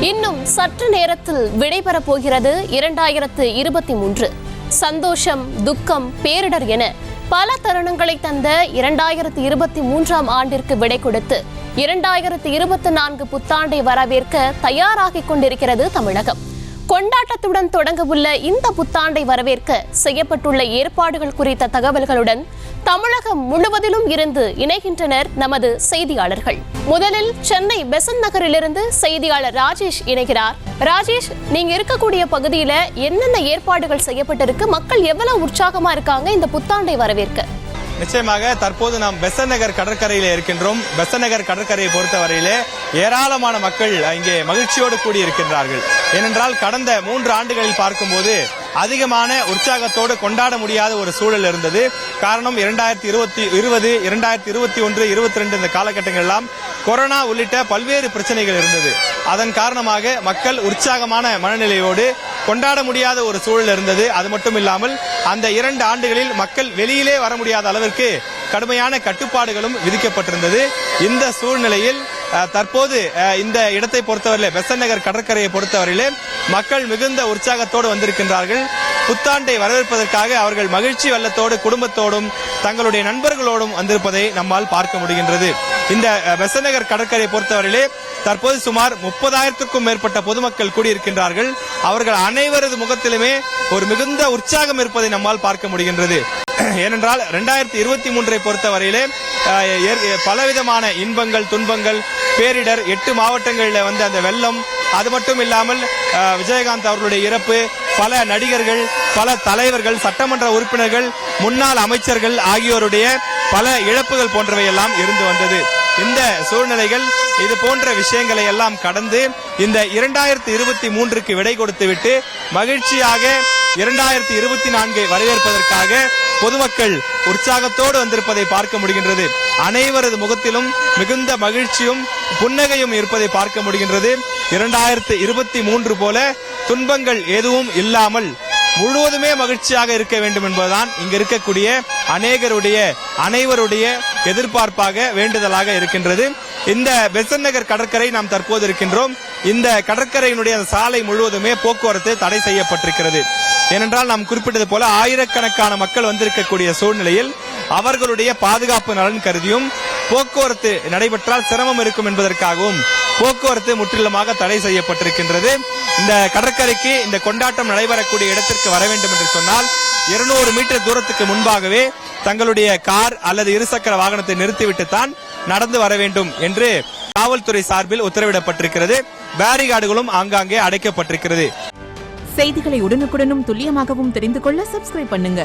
இன்னும் சற்று நேரத்தில் விடைபெறப் போகிறது 2023. சந்தோஷம், துக்கம், பேரிடர் என பல தருணங்களை தந்த 2023ஆம் ஆண்டிற்கு விடை கொடுத்து 2024 புத்தாண்டை வரவேற்க தயாராகிக் கொண்டிருக்கிறது தமிழகம். கொண்டாட்டத்துடன் தொடங்கவுள்ள இந்த புத்தாண்டை வரவேற்க செய்யப்பட்டுள்ள ஏற்பாடுகள் குறித்த தகவல்களுடன் தமிழகம் முழுவதிலும் இருந்து இணைகின்றனர் நமது செய்தியாளர்கள். முதலில் சென்னை பெசன்ட் நகரிலிருந்து செய்தியாளர் ராஜேஷ் இணைகிறார். ராஜேஷ், நீங்க இருக்கக்கூடிய பகுதியில என்னென்ன ஏற்பாடுகள் செய்யப்பட்டிருக்கு? மக்கள் எவ்வளவு உற்சாகமா இருக்காங்க இந்த புத்தாண்டை வரவேற்க? நிச்சயமாக தற்போது நாம் பெசன்ட் நகர் கடற்கரையில இருக்கின்றோம். பெசன்ட் நகர் கடற்கரையை பொறுத்தவரையிலே ஏராளமான மக்கள் இங்கே மகிழ்ச்சியோடு கூடியிருக்கின்றார்கள். ஏனென்றால் கடந்த 3 ஆண்டுகளில் பார்க்கும்போது அதிகமான உற்சாகத்தோடு கொண்டாட முடியாத ஒரு சூழல் இருந்தது. காரணம் 2020, 2021, 22 இந்த காலகட்டங்கள் எல்லாம் கொரோனா உள்ளிட்ட பல்வேறு பிரச்சனைகள் இருந்தது. அதன் காரணமாக மக்கள் உற்சாகமான மனநிலையோடு கொண்டாட முடியாத ஒரு சூழல் இருந்தது. அது மட்டும் இல்லாமல் அந்த 2 ஆண்டுகளில் மக்கள் வெளியிலே வர முடியாத அளவிற்கு கடுமையான கட்டுப்பாடுகளும் விதிக்கப்பட்டிருந்தது. இந்த சூழ்நிலையில் தற்போது இந்த இடத்தை பொறுத்தவரையிலே பெசன்ட் நகர் கடற்கரையை பொறுத்தவரையிலே மக்கள் மிகுந்த உற்சாகத்தோடு வந்திருக்கின்றார்கள். புத்தாண்டை வரவேற்பதற்காக அவர்கள் மகிழ்ச்சி வெள்ளத்தோடு குடும்பத்தோடும் தங்களுடைய நண்பர்களோடும் வந்திருப்பதை நம்மால் பார்க்க முடிகின்றது. இந்த பெசன்ட் நகர் கடற்கரையை பொறுத்தவரையிலே தற்போது சுமார் 30,000க்கும் மேற்பட்ட பொதுமக்கள் கூடியிருக்கின்றார்கள். அவர்கள் அனைவரது முகத்திலுமே ஒரு மிகுந்த உற்சாகம் இருப்பதை நம்மால் பார்க்க முடிகின்றது. ஏனென்றால் 2023 பொறுத்தவரையிலே பலவிதமான இன்பங்கள், துன்பங்கள், பேரிடர், 8 மாவட்டங்களில் வந்த அந்த வெள்ளம், அது மட்டும் இல்லாமல் விஜயகாந்த் அவர்களுடைய இறப்பு, பல நடிகர்கள், பல தலைவர்கள், சட்டமன்ற உறுப்பினர்கள், முன்னாள் அமைச்சர்கள் ஆகியோருடைய பல இழப்புகள் போன்றவை எல்லாம் இருந்து வந்தது. இந்த சூழ்நிலைகள், இது போன்ற விஷயங்களை எல்லாம் கடந்து இந்த 2023க்கு விடை கொடுத்துவிட்டு மகிழ்ச்சியாக 2024 வரவேற்பதற்காக பொதுமக்கள் உற்சாகத்தோடு வந்திருப்பதை பார்க்க முடிகின்றது. அனைவரது முகத்திலும் மிகுந்த மகிழ்ச்சியும் புன்னகையும் இருப்பதை பார்க்க முடிகின்றது. 2023 போல துன்பங்கள் எதுவும் இல்லாமல் முழுவதுமே மகிழ்ச்சியாக இருக்க வேண்டும் என்பதுதான் இங்க இருக்கக்கூடிய அனைவருடைய எதிர்பார்ப்பாக, வேண்டுதலாக இருக்கின்றது. இந்த பெசன்ட் நகர் கடற்கரை நாம் தற்போது இருக்கின்றோம். இந்த கடற்கரையினுடைய சாலை முழுவதுமே போக்குவரத்து தடை செய்யப்பட்டிருக்கிறது. ஏனென்றால் நாம் குறிப்பிட்டது போல ஆயிரக்கணக்கான மக்கள் வந்திருக்கக்கூடிய சூழ்நிலையில் அவர்களுடைய பாதுகாப்பு நலன் கருதியும் போக்குவரத்து நடைபெற்றால் சிரமம் இருக்கும் என்பதற்காகவும் போக்குவரத்து முற்றிலுமாக தடை செய்யப்பட்டிருக்கின்றது. இந்த கடற்கரைக்கு இந்த கொண்டாட்டம் நடைபெறக்கூடிய இடத்திற்கு வர வேண்டும் என்று சொன்னால் 200 மீட்டர் தூரத்துக்கு முன்பாகவே தங்களுடைய கார் அல்லது இருசக்கர வாகனத்தை நிறுத்திவிட்டுத்தான் நடந்து வர வேண்டும் என்று காவல்துறை சார்பில் உத்தரவிடப்பட்டிருக்கிறது. பேரிகார்டுகளும் ஆங்காங்கே அடைக்கப்பட்டிருக்கிறது. செய்திகளை உடனுக்குடனும் துல்லியமாகவும் தெரிந்து கொள்ள சப்ஸ்கிரைப் பண்ணுங்க.